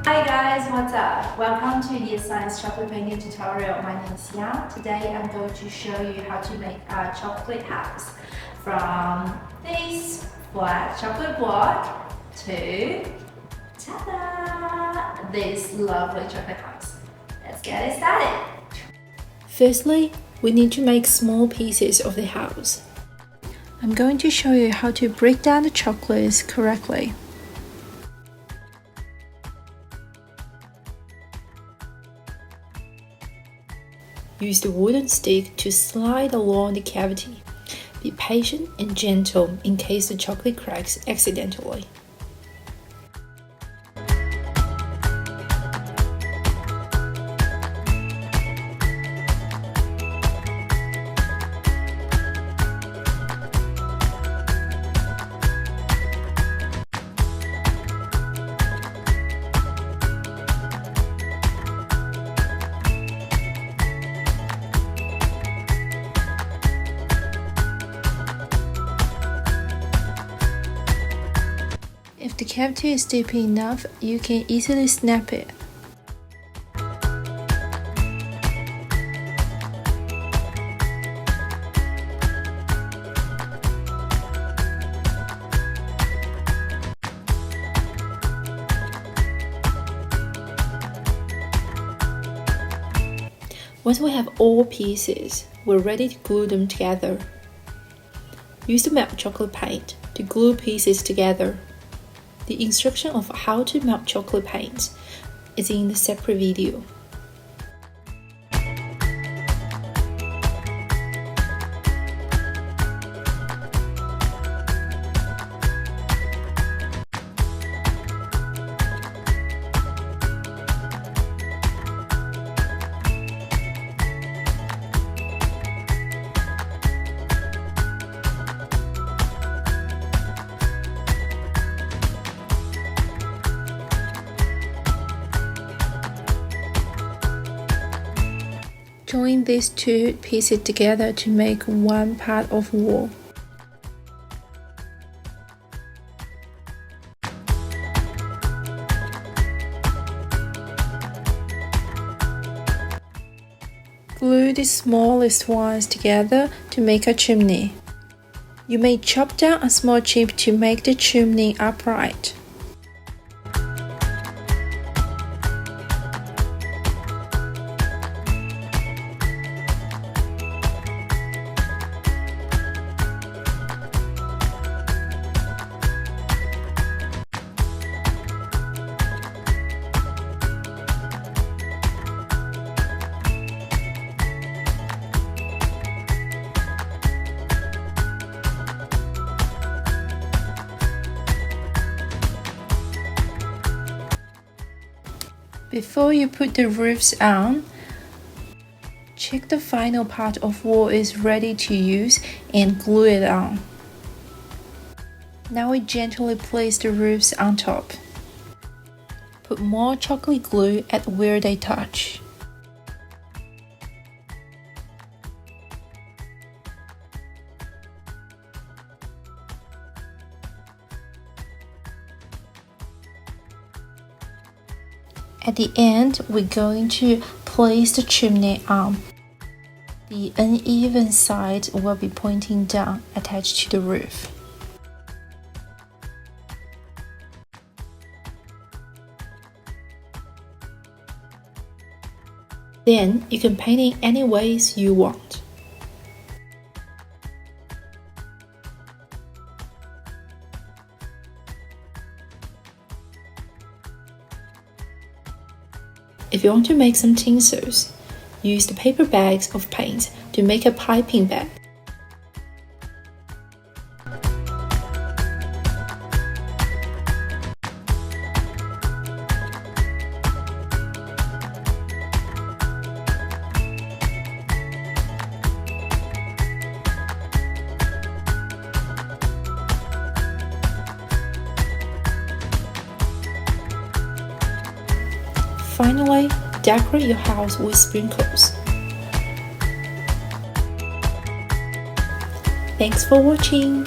Hi guys, what's up? Welcome to the science chocolate painting tutorial. My name is Yang. Today I'm going to show you how to make a chocolate house from this flat chocolate block to ta-da! This lovely chocolate house. Let's get it started. Firstly, we need to make small pieces of the house. I'm going to show you how to break down the chocolates correctly. Use the wooden stick to slide along the cavity. Be patient and gentle in case the chocolate cracks accidentally. If the cavity is deep enough, you can easily snap it. Once we have all pieces, we're ready to glue them together. Use the melt chocolate paint to glue pieces together. The instruction of how to melt chocolate paint is in the separate video. Join these two pieces together to make one part of wall. Glue the smallest ones together to make a chimney. You may chop down a small chip to make the chimney upright. Before you put the roofs on, check the final part of wall is ready to use and glue it on. Now we gently place the roofs on top. Put more chocolate glue at where they touch. At the end, we're going to place the chimney on. The uneven side will be pointing down, attached to the roof. Then you can paint it any ways you want. If you want to make some tinsels, use the paper bags of paint to make a piping bag. Finally, decorate your house with sprinkles. Thanks for watching!